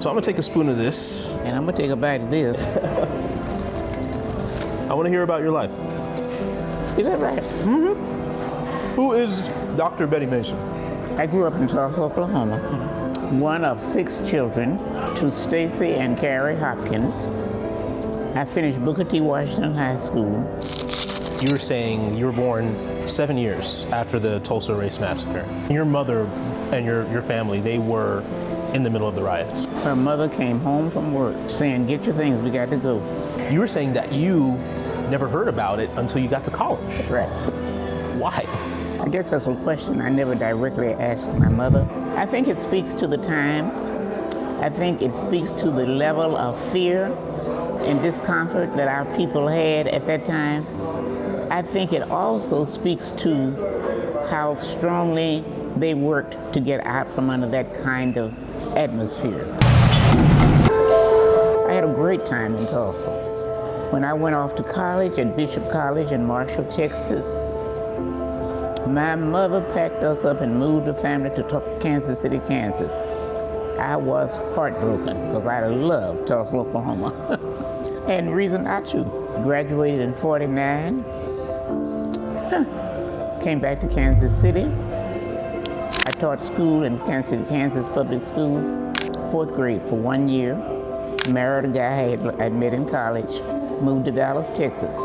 So I'm gonna take a spoon of this. And I'm gonna take a bite of this. I wanna hear about your life. Is that right? Who is Dr. Betty Mason? I grew up in Tulsa, Oklahoma. One of 6 children to Stacy and Carrie Hopkins. I finished Booker T. Washington High School. You were saying you were born 7 years after the Tulsa Race Massacre. Your mother and your family, they were in the middle of the riots. Her mother came home from work saying, "Get your things, we got to go." You were saying that you never heard about it until you got to college. Right. Why? I guess that's a question I never directly asked my mother. I think it speaks to the times. I think it speaks to the level of fear and discomfort that our people had at that time. I think it also speaks to how strongly they worked to get out from under that kind of atmosphere. I had a great time in Tulsa. When I went off to college at Bishop College in Marshall, Texas, my mother packed us up and moved the family to Kansas City, Kansas. I was heartbroken because I loved Tulsa, Oklahoma. And reason not to. Graduated in '49. Came back to Kansas City. I taught school in Kansas City, Kansas public schools, 4th grade for 1 year. Married a guy I'd met in college. Moved to Dallas, Texas.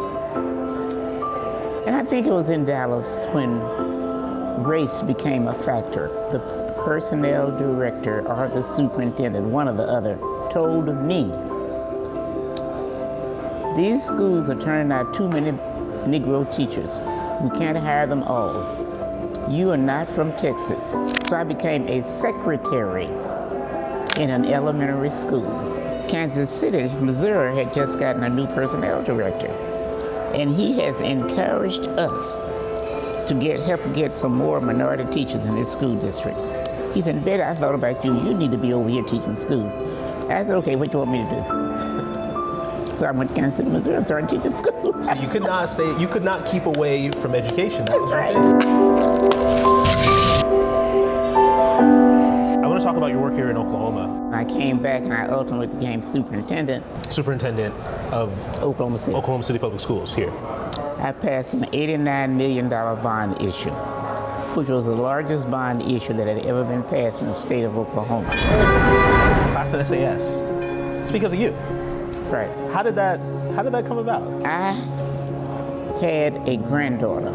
And I think it was in Dallas when race became a factor. The personnel director or the superintendent, one or the other, told me, "These schools are turning out too many Negro teachers. We can't hire them all. You are not from Texas." So I became a secretary in an elementary school. Kansas City, Missouri had just gotten a new personnel director. And he has encouraged us to help get some more minority teachers in this school district. He said, "Betty, I thought about you. You need to be over here teaching school." I said, "Okay, what do you want me to do?" So I went to Kansas City, Missouri and started teaching school. So you could not stay, you could not keep away from education. That That's was your right. thing. I want to talk about your work here in Oklahoma. I came back and I ultimately became superintendent of Oklahoma City. Oklahoma City Public Schools here. I passed an $89 million bond issue, which was the largest bond issue that had ever been passed in the state of Oklahoma. Class at SAS. It's because of you. Right. How did that come about? I had a granddaughter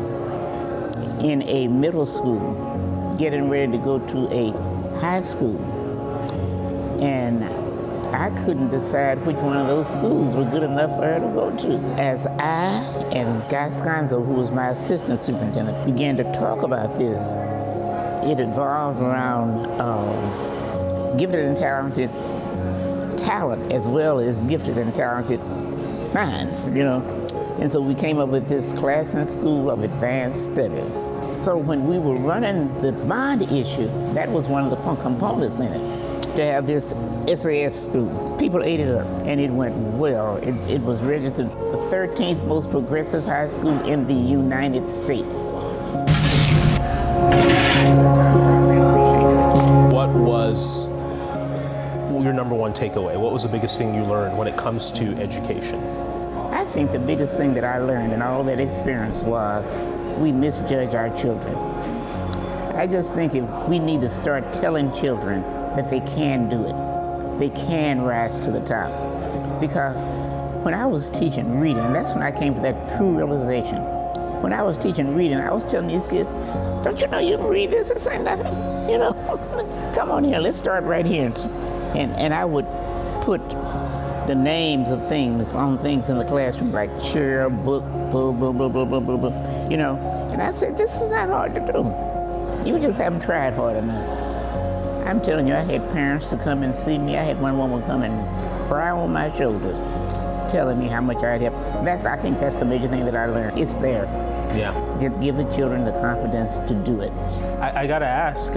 in a middle school getting ready to go to a high school. And I couldn't decide which one of those schools were good enough for her to go to. As I and Guy Sconzo, who was my assistant superintendent, began to talk about this, it evolved around gifted and talented talent as well as gifted and talented minds, you know. And so we came up with this class in school of advanced studies. So when we were running the bond issue, that was one of the components in it, to have this SAS school. People ate it up, and it went well. It was registered the 13th most progressive high school in the United States. What was your number one takeaway? What was the biggest thing you learned when it comes to education? I think the biggest thing that I learned in all that experience was we misjudge our children. I just think if we need to start telling children that they can do it, they can rise to the top. Because when I was teaching reading, and that's when I came to that true realization. When I was teaching reading, I was telling these kids, "Don't you know you can read this? This ain't nothing, you know? Come on here, let's start right here." And I would put the names of things on things in the classroom, like chair, book, blah, blah, blah, blah, blah, blah, blah, you know. And I said, this is not hard to do. You just haven't tried hard enough. I'm telling you, I had parents to come and see me. I had one woman come and cry on my shoulders, telling me how much I'd helped. I think that's the major thing that I learned. It's there. Yeah. Give the children the confidence to do it. I gotta ask,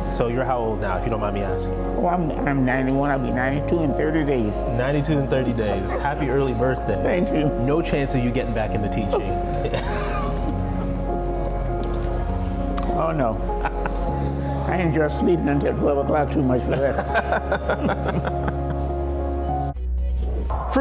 so you're how old now, if you don't mind me asking? Oh, I'm 91, I'll be 92 in 30 days. 92 in 30 days. Happy early birthday. Thank you. No chance of you getting back into teaching. Oh no. I enjoy sleeping until 12 o'clock too much for that.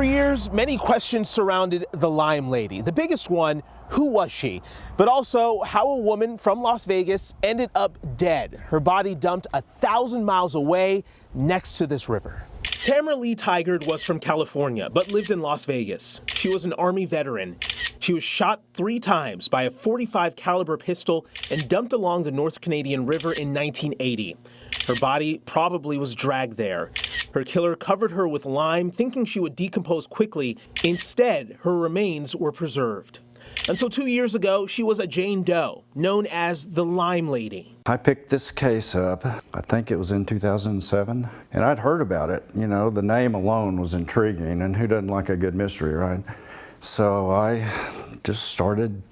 For years, many questions surrounded the Lime Lady. The biggest one, who was she? But also how a woman from Las Vegas ended up dead, her body dumped 1,000 miles away next to this river. Tamara Lee Tygart was from California, but lived in Las Vegas. She was an Army veteran. She was shot 3 times by a .45 caliber pistol and dumped along the North Canadian River in 1980. Her body probably was dragged there. Her killer covered her with lime, thinking she would decompose quickly. Instead, her remains were preserved. Until 2 years ago, she was a Jane Doe, known as the Lime Lady. I picked this case up, I think it was in 2007, and I'd heard about it. You know, the name alone was intriguing, and who doesn't like a good mystery, right? So I just started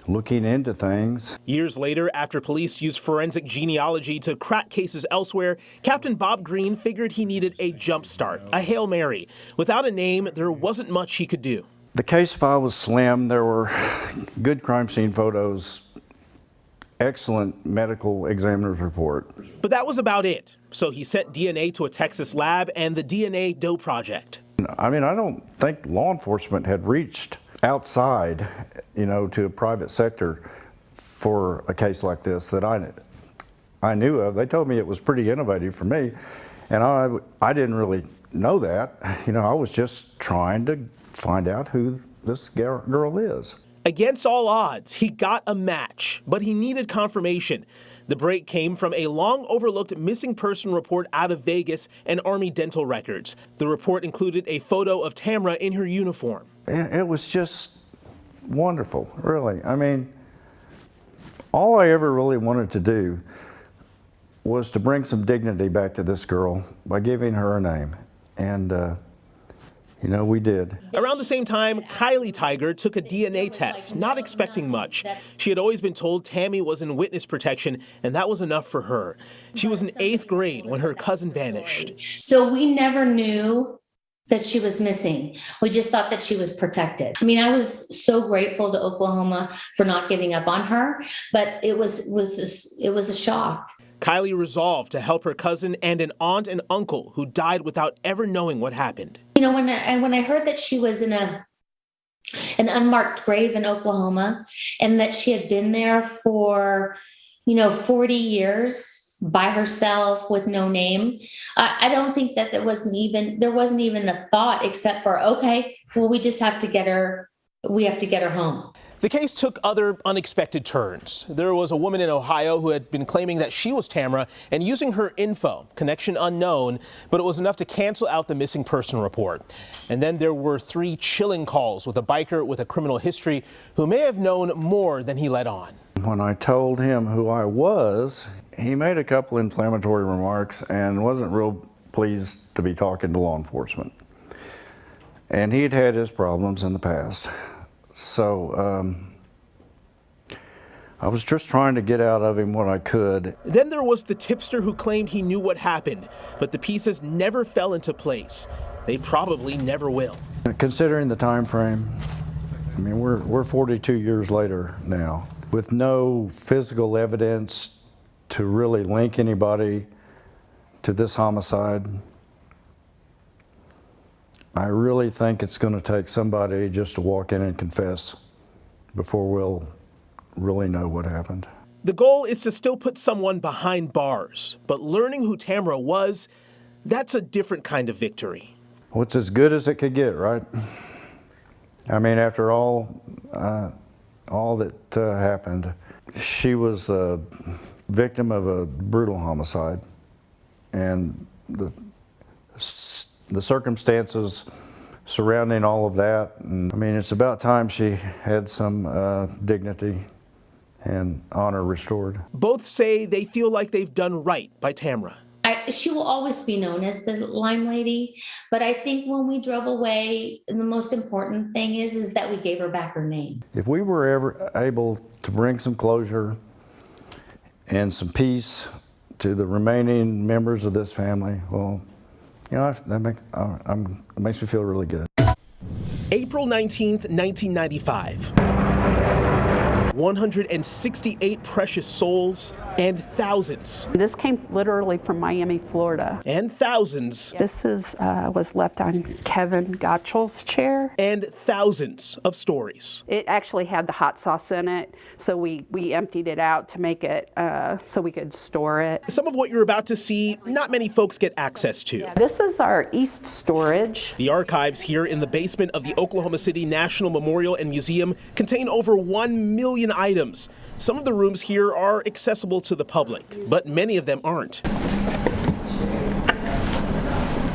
looking into things. Years later, after police used forensic genealogy to crack cases elsewhere, Captain Bob Green figured he needed a jump start, a Hail Mary. Without a name, there wasn't much he could do. The case file was slim. There were good crime scene photos, excellent medical examiner's report. But that was about it. So he sent DNA to a Texas lab and the DNA Doe Project. I mean, I don't think law enforcement had reached outside, you know, to a private sector for a case like this that I knew of. They told me it was pretty innovative for me, and I didn't really know that. You know, I was just trying to find out who this girl is. Against all odds, he got a match, but he needed confirmation. The break came from a long overlooked missing person report out of Vegas and Army dental records. The report included a photo of Tamara in her uniform. It was just wonderful, really. I mean, all I ever really wanted to do was to bring some dignity back to this girl by giving her a name. And you know, we did. Around the same time, Kylie Tygart took a DNA test, not expecting much. She had always been told Tammy was in witness protection, and that was enough for her. She was in 8th grade when her cousin vanished. So we never knew that she was missing. We just thought that she was protected. I mean, I was so grateful to Oklahoma for not giving up on her, but it was a shock. Kylie resolved to help her cousin and an aunt and uncle who died without ever knowing what happened. You know, when I heard that she was in an unmarked grave in Oklahoma and that she had been there for, 40 years by herself with no name, I don't think that there wasn't even a thought except for, okay, well, we just have to get her, home. The case took other unexpected turns. There was a woman in Ohio who had been claiming that she was Tamara and using her info, connection unknown, but it was enough to cancel out the missing person report. And then there were 3 chilling calls with a biker with a criminal history who may have known more than he let on. When I told him who I was, he made a couple inflammatory remarks and wasn't real pleased to be talking to law enforcement. And he'd had his problems in the past. So I was just trying to get out of him what I could. Then there was the tipster who claimed he knew what happened, but the pieces never fell into place. They probably never will. Considering the time frame, I mean, we're 42 years later now, with no physical evidence to really link anybody to this homicide. I really think it's going to take somebody just to walk in and confess before we'll really know what happened. The goal is to still put someone behind bars, but learning who Tamara was, that's a different kind of victory. What's as good as it could get, right? I mean, after all that happened, she was a victim of a brutal homicide, and the circumstances surrounding all of that. And I mean, it's about time she had some dignity and honor restored. Both say they feel like they've done right by Tamara. She will always be known as the Lime Lady, but I think when we drove away, the most important thing is that we gave her back her name. If we were ever able to bring some closure and some peace to the remaining members of this family, well, you know, it makes me feel really good. April 19th, 1995. 168 precious souls And thousands. This came literally from Miami, Florida. And thousands. This was left on Kevin Gottschall's chair. And thousands of stories. It actually had the hot sauce in it, so we emptied it out to make it so we could store it. Some of what you're about to see, not many folks get access to. This is our east storage. The archives here in the basement of the Oklahoma City National Memorial and Museum contain over 1 million items. Some of the rooms here are accessible to the public, but many of them aren't.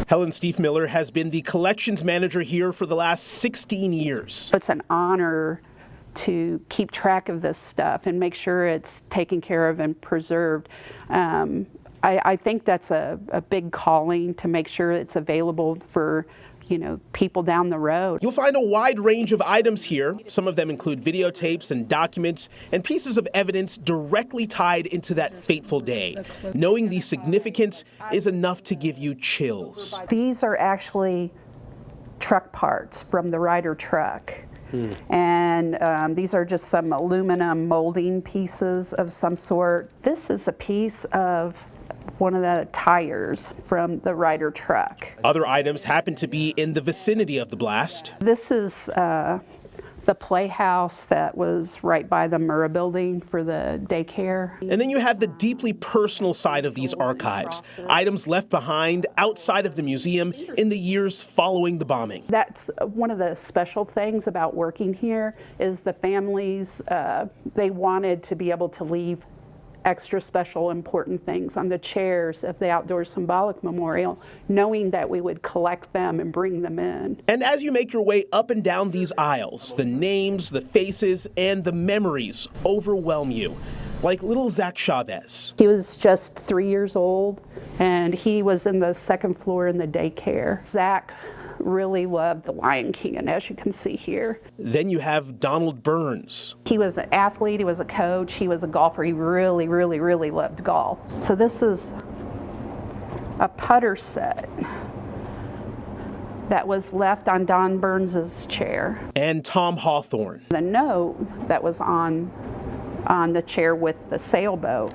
Helen Stiefmiller has been the collections manager here for the last 16 years. It's an honor to keep track of this stuff and make sure it's taken care of and preserved. I think that's a big calling, to make sure it's available for people down the road. You'll find a wide range of items here. Some of them include videotapes and documents and pieces of evidence directly tied into that fateful day. Knowing the significance is enough to give you chills. These are actually truck parts from the Ryder truck. And these are just some aluminum molding pieces of some sort. This is a piece of one of the tires from the Ryder truck. Other items happen to be in the vicinity of the blast. This is the playhouse that was right by the Murrah building for the daycare. And then you have the deeply personal side of these archives, items left behind outside of the museum in the years following the bombing. That's one of the special things about working here, is the families, they wanted to be able to leave extra special important things on the chairs of the Outdoor Symbolic Memorial, knowing that we would collect them and bring them in. And as you make your way up and down these aisles, the names, the faces, and the memories overwhelm you, like little Zach Chavez. He was just 3 years old, and he was in the second floor in the daycare. Zach really loved The Lion King, and as you can see here. Then you have Donald Burns. He was an athlete, he was a coach, he was a golfer. He really, really, really loved golf. So this is a putter set that was left on Don Burns's chair. And Tom Hawthorne. The note that was on the chair with the sailboat,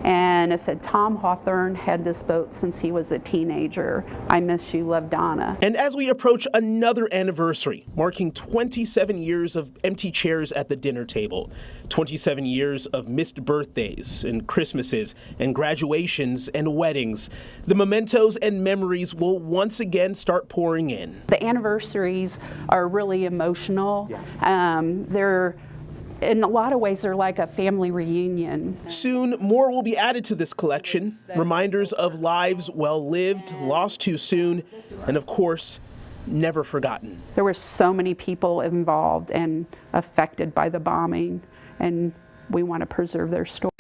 and it said, Tom Hawthorne had this boat since he was a teenager. I miss you, love, Donna. And as we approach another anniversary, marking 27 years of empty chairs at the dinner table, 27 years of missed birthdays and Christmases and graduations and weddings, the mementos and memories will once again start pouring in. The anniversaries are really emotional. They're in a lot of ways, they're like a family reunion. Soon, more will be added to this collection. Reminders of lives well lived, lost too soon, and of course, never forgotten. There were so many people involved and affected by the bombing, and we want to preserve their story.